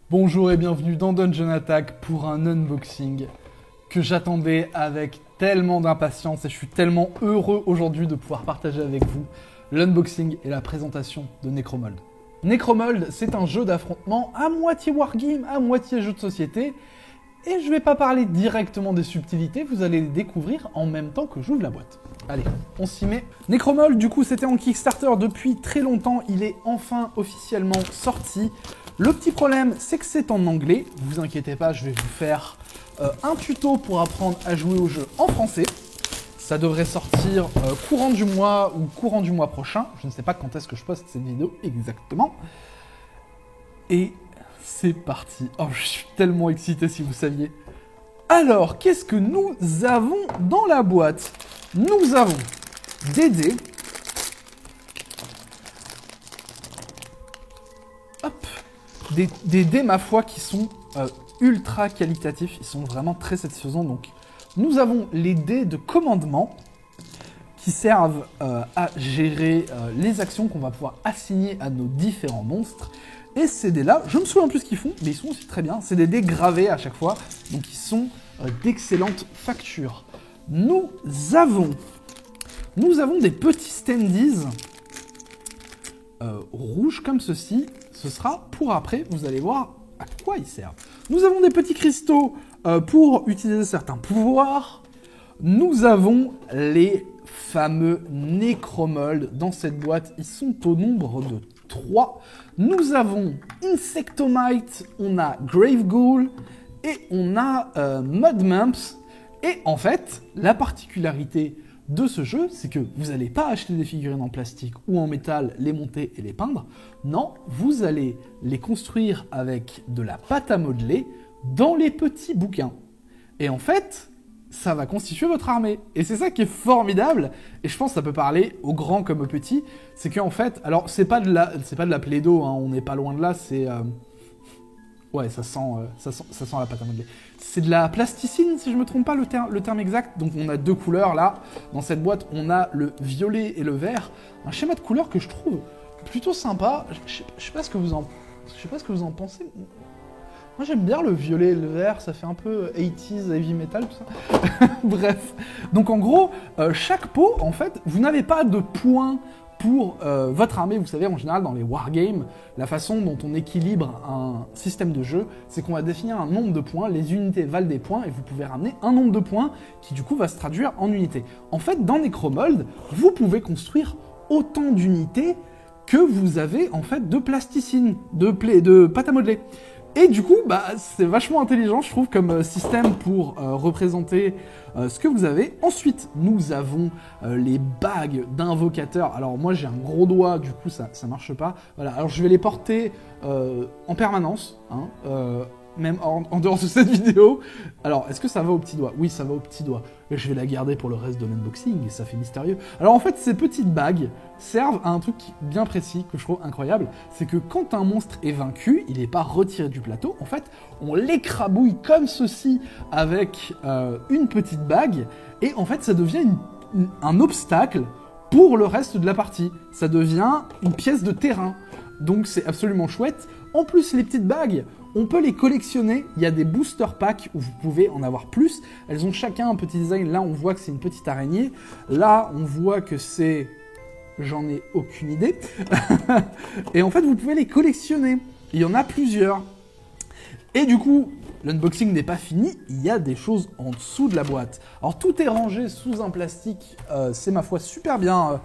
Bonjour et bienvenue dans Dungeon Attack pour un unboxing que j'attendais avec tellement d'impatience et je suis tellement heureux aujourd'hui de pouvoir partager avec vous l'unboxing et la présentation de Necromold. Necromold, c'est un jeu d'affrontement à moitié wargame, à moitié jeu de société et je vais pas parler directement des subtilités, vous allez les découvrir en même temps que j'ouvre la boîte. Allez, on s'y met. Necromold, du coup, c'était en Kickstarter depuis très longtemps, il est enfin officiellement sorti. Le petit problème, c'est que c'est en anglais. Vous inquiétez pas, je vais vous faire un tuto pour apprendre à jouer au jeu en français. Ça devrait sortir courant du mois ou courant du mois prochain. Je ne sais pas quand est-ce que je poste cette vidéo exactement. Et c'est parti. Oh, je suis tellement excité si vous saviez. Alors, qu'est-ce que nous avons dans la boîte? Nous avons des dés. Hop. Des dés, ma foi, qui sont ultra qualitatifs. Ils sont vraiment très satisfaisants. Donc, nous avons les dés de commandement qui servent à gérer les actions qu'on va pouvoir assigner à nos différents monstres. Et ces dés-là, je me souviens plus ce qu'ils font, mais ils sont aussi très bien. C'est des dés gravés à chaque fois, donc ils sont d'excellente facture. Nous avons des petits standees rouges comme ceci. Ce sera pour après, vous allez voir à quoi ils servent. Nous avons des petits cristaux pour utiliser certains pouvoirs. Nous avons les fameux Necromold dans cette boîte. Ils sont au nombre de 3. Nous avons Insectomite, on a Grave Ghoul et on a Mudmumps. Et en fait, la particularité de ce jeu, c'est que vous n'allez pas acheter des figurines en plastique ou en métal, les monter et les peindre. Non, vous allez les construire avec de la pâte à modeler dans les petits bouquins. Et en fait, ça va constituer votre armée. Et c'est ça qui est formidable. Et je pense que ça peut parler aux grands comme aux petits. C'est qu'en fait, alors c'est pas de la Play-Doh, hein, on n'est pas loin de là, c'est... Ouais, ça sent la pâte à modeler. C'est de la plasticine, si je ne me trompe pas le terme exact. Donc on a 2 couleurs là. Dans cette boîte, on a le violet et le vert. Un schéma de couleurs que je trouve plutôt sympa. Je sais pas ce que vous en pensez. Moi j'aime bien le violet et le vert, ça fait un peu 80s, heavy metal, tout ça. Bref. Donc en gros, chaque pot, en fait, vous n'avez pas de points pour votre armée. Vous savez, en général, dans les wargames, la façon dont on équilibre un système de jeu, c'est qu'on va définir un nombre de points, les unités valent des points, et vous pouvez ramener un nombre de points qui, du coup, va se traduire en unités. En fait, dans Necromold, vous pouvez construire autant d'unités que vous avez, en fait, de plasticine, de pâte à modeler. Et du coup, bah, c'est vachement intelligent, je trouve, comme système pour représenter ce que vous avez. Ensuite, nous avons les bagues d'invocateurs. Alors moi, j'ai un gros doigt, du coup, ça marche pas. Voilà. Alors je vais les porter en permanence, hein, même en dehors de cette vidéo. Alors, est-ce que ça va au petit doigt? Oui, ça va au petit doigt. Et je vais la garder pour le reste de l'unboxing, et ça fait mystérieux. Alors en fait, ces petites bagues servent à un truc bien précis, que je trouve incroyable. C'est que quand un monstre est vaincu, il n'est pas retiré du plateau. En fait, on l'écrabouille comme ceci avec une petite bague. Et en fait, ça devient un obstacle pour le reste de la partie. Ça devient une pièce de terrain. Donc c'est absolument chouette. En plus, les petites bagues, on peut les collectionner. Il y a des booster packs où vous pouvez en avoir plus. Elles ont chacun un petit design. Là, on voit que c'est une petite araignée. Là, on voit que c'est... J'en ai aucune idée. Et en fait, vous pouvez les collectionner. Il y en a plusieurs. Et du coup, l'unboxing n'est pas fini. Il y a des choses en dessous de la boîte. Alors, tout est rangé sous un plastique. C'est ma foi super bien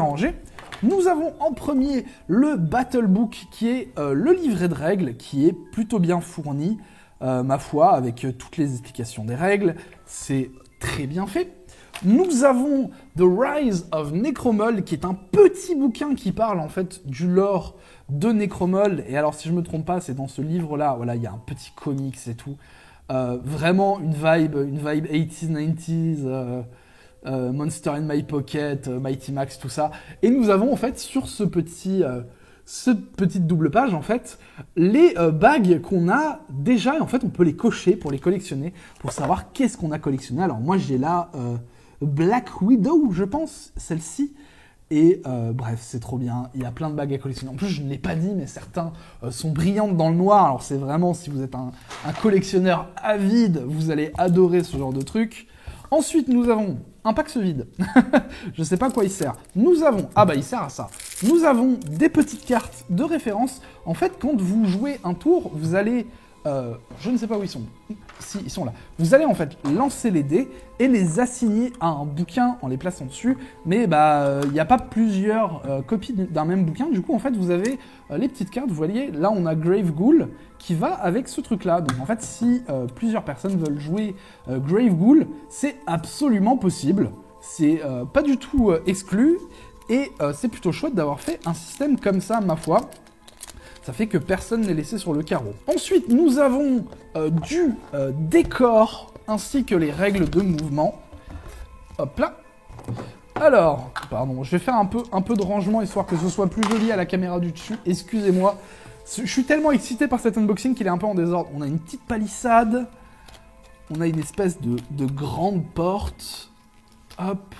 rangé. Nous avons en premier le Battle Book qui est le livret de règles qui est plutôt bien fourni, ma foi, avec toutes les explications des règles. C'est très bien fait. Nous avons The Rise of Necromold qui est un petit bouquin qui parle en fait du lore de Necromold. Et alors si je me trompe pas, c'est dans ce livre-là, voilà, il y a un petit comics et tout. Vraiment une vibe 80s, 90s... Monster in My Pocket, Mighty Max, tout ça. Et nous avons en fait sur cette petite double page en fait les bagues qu'on a déjà. Et en fait, on peut les cocher pour les collectionner, pour savoir qu'est-ce qu'on a collectionné. Alors moi, j'ai là Black Widow, je pense, celle-ci. Et bref, c'est trop bien. Il y a plein de bagues à collectionner. En plus, je ne l'ai pas dit, mais certains sont brillantes dans le noir. Alors c'est vraiment, si vous êtes un collectionneur avide, vous allez adorer ce genre de truc. Ensuite, nous avons un Pax vide. Je ne sais pas à quoi il sert. Nous avons... Ah bah, il sert à ça. Nous avons des petites cartes de référence. En fait, quand vous jouez un tour, vous allez... je ne sais pas où ils sont. Si, ils sont là. Vous allez en fait lancer les dés et les assigner à un bouquin en les plaçant dessus. Mais bah, il n'y a pas plusieurs copies d'un même bouquin. Du coup, en fait, vous avez les petites cartes. Vous voyez, là, on a Grave Ghoul qui va avec ce truc-là. Donc, en fait, si plusieurs personnes veulent jouer Grave Ghoul, c'est absolument possible. C'est pas du tout exclu. Et c'est plutôt chouette d'avoir fait un système comme ça, ma foi. Ça fait que personne n'est laissé sur le carreau. Ensuite, nous avons du décor, ainsi que les règles de mouvement. Hop là. Alors, pardon, je vais faire un peu de rangement, histoire que ce soit plus joli à la caméra du dessus. Excusez-moi. Je suis tellement excité par cet unboxing qu'il est un peu en désordre. On a une petite palissade. On a une espèce de grande porte. Hop.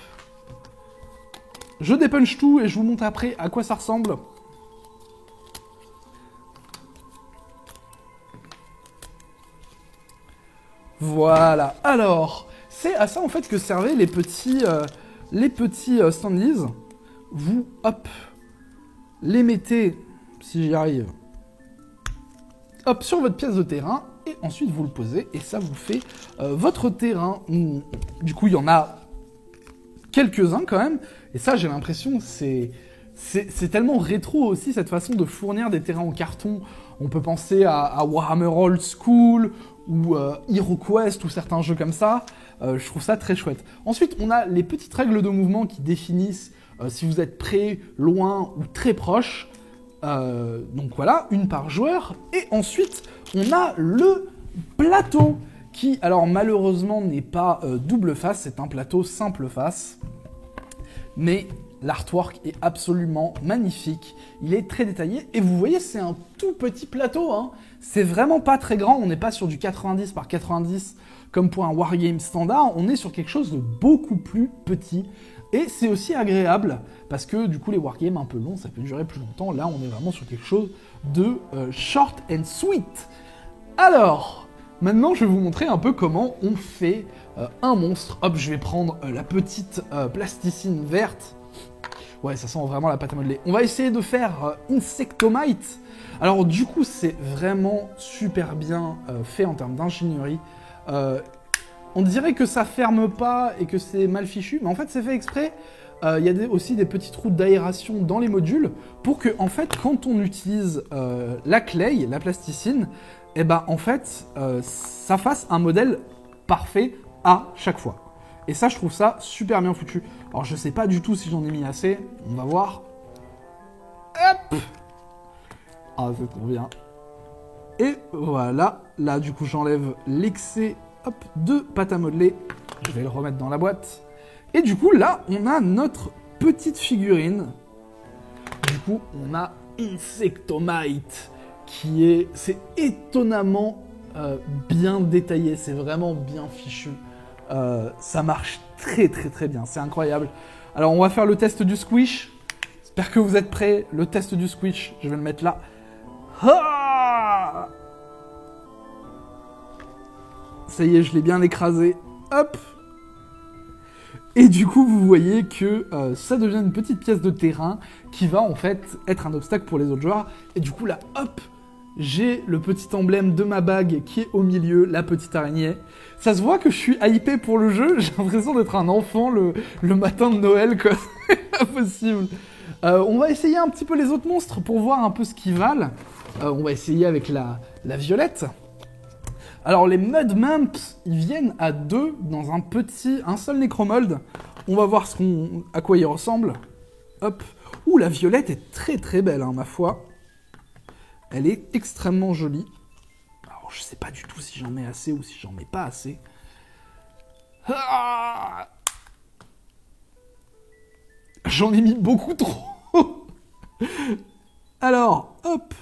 Je dépunch tout et je vous montre après à quoi ça ressemble. Voilà. Alors, c'est à ça en fait que servaient les petits standees. Vous, hop, les mettez, si j'y arrive, hop, sur votre pièce de terrain, et ensuite vous le posez, et ça vous fait votre terrain. Du coup, il y en a quelques-uns quand même, et ça, j'ai l'impression, c'est tellement rétro aussi, cette façon de fournir des terrains en carton. On peut penser à Warhammer Old School, ou HeroQuest, ou certains jeux comme ça. Je trouve ça très chouette. Ensuite, on a les petites règles de mouvement qui définissent si vous êtes près, loin ou très proche. Donc voilà, une par joueur. Et ensuite, on a le plateau qui, alors malheureusement, n'est pas double face, c'est un plateau simple face. Mais l'artwork est absolument magnifique. Il est très détaillé. Et vous voyez, c'est un tout petit plateau. Hein. C'est vraiment pas très grand. On n'est pas sur du 90 par 90 comme pour un wargame standard. On est sur quelque chose de beaucoup plus petit. Et c'est aussi agréable parce que du coup, les wargames un peu longs, ça peut durer plus longtemps. Là, on est vraiment sur quelque chose de short and sweet. Alors, maintenant, je vais vous montrer un peu comment on fait un monstre. Hop, je vais prendre la petite plasticine verte. Ouais, ça sent vraiment la pâte à modeler. On va essayer de faire Insectomite. Alors du coup, c'est vraiment super bien fait en termes d'ingénierie. On dirait que ça ferme pas et que c'est mal fichu, mais en fait, c'est fait exprès. Il y a aussi des petits trous d'aération dans les modules pour que, en fait, quand on utilise la clay, la plasticine, et ben en fait, ça fasse un modèle parfait à chaque fois. Et ça, je trouve ça super bien foutu. Alors, je sais pas du tout si j'en ai mis assez. On va voir. Hop! Ah, c'est trop bien. Et voilà. Là, du coup, j'enlève l'excès de pâte à modeler. Je vais le remettre dans la boîte. Et du coup, là, on a notre petite figurine. Du coup, on a Insectomite, qui est... C'est étonnamment bien détaillé. C'est vraiment bien fichu. Ça marche très très très bien, c'est incroyable. Alors on va faire le test du squish. J'espère que vous êtes prêts. Le test du squish, je vais le mettre là. Ah, ça y est, je l'ai bien écrasé. Hop. Et du coup, vous voyez que ça devient une petite pièce de terrain qui va en fait être un obstacle pour les autres joueurs. Et du coup là, hop, j'ai le petit emblème de ma bague qui est au milieu, la petite araignée. Ça se voit que je suis hypé pour le jeu, j'ai l'impression d'être un enfant le matin de Noël, quoi. C'est impossible. On va essayer un petit peu les autres monstres pour voir un peu ce qu'ils valent. On va essayer avec la violette. Alors les Mud Mumps, ils viennent à deux dans un seul nécromold. On va voir à quoi ils ressemblent. Hop. Ouh, la violette est très très belle, hein, ma foi. Elle est extrêmement jolie. Alors, je sais pas du tout si j'en mets assez ou si j'en mets pas assez. Ah, j'en ai mis beaucoup trop. Alors, hop.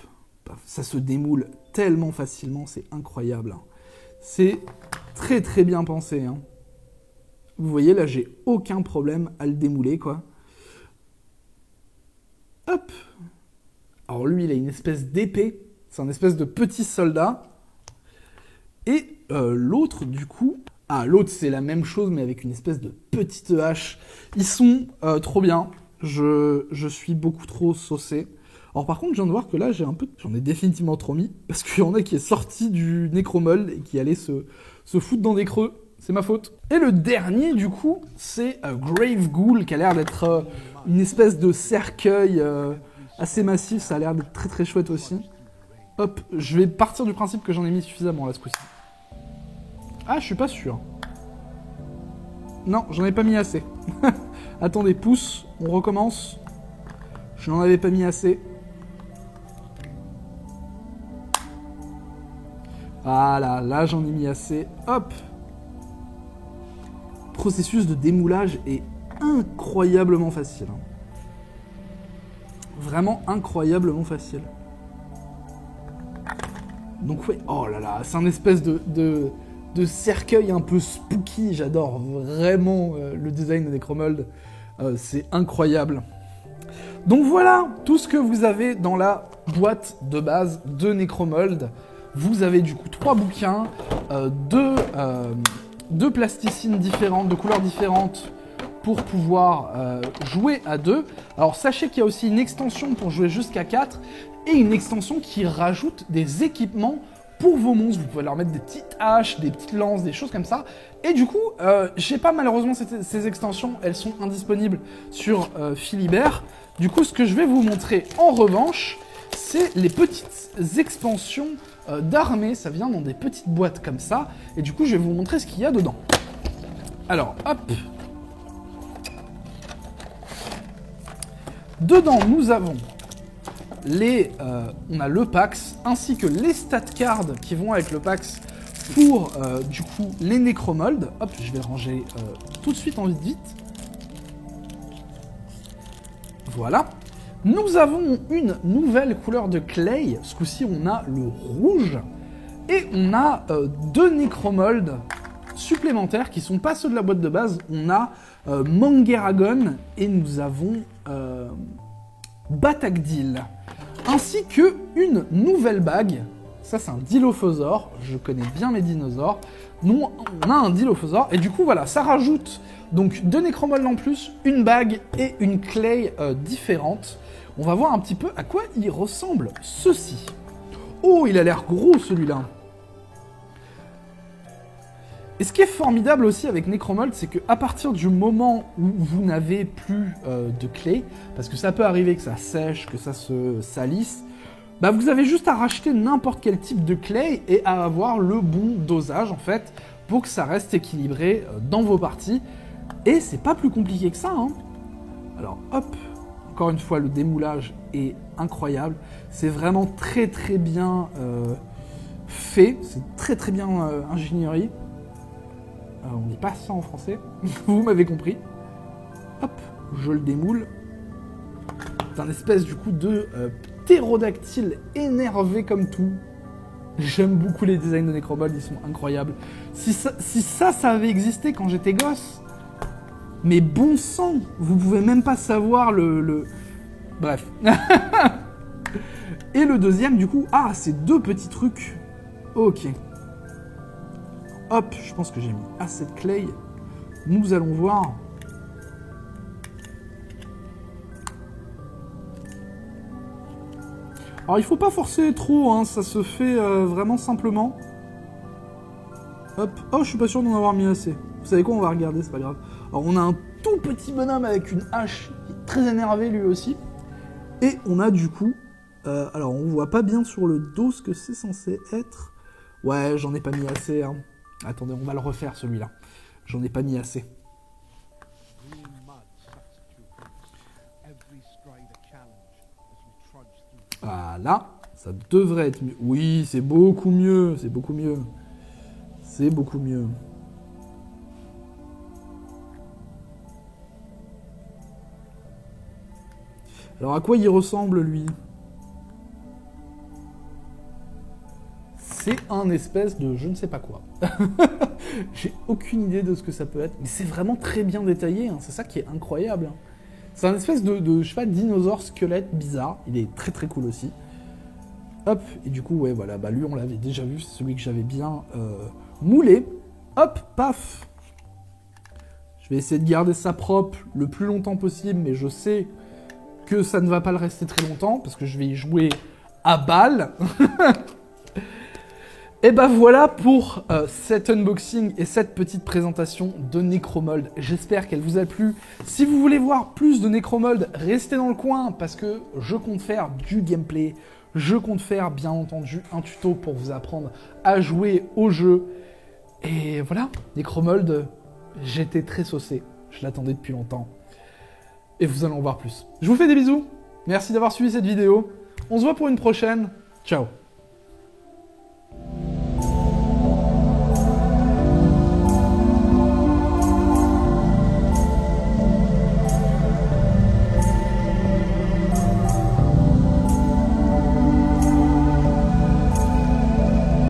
Ça se démoule tellement facilement, c'est incroyable. C'est très très bien pensé. Hein. Vous voyez, là, j'ai aucun problème à le démouler, quoi. Hop. Alors lui, il a une espèce d'épée. C'est un espèce de petit soldat. Et l'autre, du coup... Ah, l'autre, c'est la même chose, mais avec une espèce de petite hache. Ils sont trop bien. Je suis beaucoup trop saucé. Alors par contre, je viens de voir que là, j'en ai définitivement trop mis. Parce qu'il y en a qui est sorti du Necromold et qui allait se foutre dans des creux. C'est ma faute. Et le dernier, du coup, c'est Grave Ghoul, qui a l'air d'être une espèce de cercueil assez massif. Ça a l'air d'être très très chouette aussi. Hop, je vais partir du principe que j'en ai mis suffisamment là ce coup-ci. Ah, je suis pas sûr. Non, j'en ai pas mis assez. Attendez, pouce, on recommence. Je n'en avais pas mis assez. Voilà, là j'en ai mis assez. Hop. Processus de démoulage est incroyablement facile. Vraiment incroyablement facile. Donc ouais, oh là là, c'est un espèce de cercueil un peu spooky. J'adore vraiment le design de Necromold. C'est incroyable. Donc voilà tout ce que vous avez dans la boîte de base de Necromold. Vous avez du coup 3 bouquins, deux plasticines différentes, de couleurs différentes pour pouvoir jouer à 2. Alors sachez qu'il y a aussi une extension pour jouer jusqu'à 4 et une extension qui rajoute des équipements pour vos monstres. Vous pouvez leur mettre des petites haches, des petites lances, des choses comme ça. Et du coup, j'ai pas malheureusement ces extensions, elles sont indisponibles sur Philibert. Du coup, ce que je vais vous montrer en revanche, c'est les petites expansions d'armée. Ça vient dans des petites boîtes comme ça. Et du coup, je vais vous montrer ce qu'il y a dedans. Alors, hop. Dedans, nous avons on a le Pax, ainsi que les stat cards qui vont avec le Pax pour, du coup, les Necromold. Hop, je vais ranger tout de suite en vite. Voilà. Nous avons une nouvelle couleur de clay. Ce coup-ci, on a le rouge. Et on a 2 Necromold supplémentaires qui sont pas ceux de la boîte de base. On a Mangueragon et nous avons Batagdil. Ainsi que une nouvelle bague. Ça, c'est un Dilophosaure. Je connais bien mes dinosaures. Nous, on a un Dilophosaure. Et du coup, voilà, ça rajoute donc 2 Necromold en plus, une bague et une clay différente. On va voir un petit peu à quoi il ressemble, ceci. Oh, il a l'air gros, celui-là. Et ce qui est formidable aussi avec Necromold, c'est qu'à partir du moment où vous n'avez plus de clay, parce que ça peut arriver que ça sèche, que ça se salisse, bah vous avez juste à racheter n'importe quel type de clay et à avoir le bon dosage, en fait, pour que ça reste équilibré dans vos parties. Et c'est pas plus compliqué que ça, hein. Alors, hop, encore une fois, le démoulage est incroyable. C'est vraiment très très bien fait, c'est très très bien ingénierie. On dit pas ça en français, vous m'avez compris. Hop, je le démoule. C'est un espèce du coup de ptérodactyle énervé comme tout. J'aime beaucoup les designs de Necromold, ils sont incroyables. Si ça avait existé quand j'étais gosse, mais bon sang, vous pouvez même pas savoir le... Bref. Et le deuxième du coup, ah, c'est 2 petits trucs. Ok. Hop, je pense que j'ai mis assez de clay. Nous allons voir. Alors il faut pas forcer trop, hein, ça se fait vraiment simplement. Hop, oh je suis pas sûr d'en avoir mis assez. Vous savez quoi, on va regarder, c'est pas grave. Alors on a un tout petit bonhomme avec une hache, qui est très énervé lui aussi. Et on a du coup, alors on voit pas bien sur le dos ce que c'est censé être. Ouais, j'en ai pas mis assez, hein. Attendez, on va le refaire celui-là. J'en ai pas mis assez. Voilà, ça devrait être mieux. Oui, c'est beaucoup mieux, c'est beaucoup mieux. C'est beaucoup mieux. Alors à quoi il ressemble lui? C'est un espèce de je ne sais pas quoi. J'ai aucune idée de ce que ça peut être, mais c'est vraiment très bien détaillé, hein. C'est ça qui est incroyable. Hein. C'est un espèce de je sais pas, dinosaure squelette bizarre. Il est très très cool aussi. Hop, et du coup, ouais, voilà, bah lui, on l'avait déjà vu, c'est celui que j'avais bien moulé. Hop, paf. Je vais essayer de garder ça propre le plus longtemps possible, mais je sais que ça ne va pas le rester très longtemps, parce que je vais y jouer à balle. Et bah voilà pour cet unboxing et cette petite présentation de Necromold. J'espère qu'elle vous a plu. Si vous voulez voir plus de Necromold, restez dans le coin parce que je compte faire du gameplay. Je compte faire bien entendu un tuto pour vous apprendre à jouer au jeu. Et voilà, Necromold, j'étais très saucé. Je l'attendais depuis longtemps. Et vous allez en voir plus. Je vous fais des bisous. Merci d'avoir suivi cette vidéo. On se voit pour une prochaine. Ciao.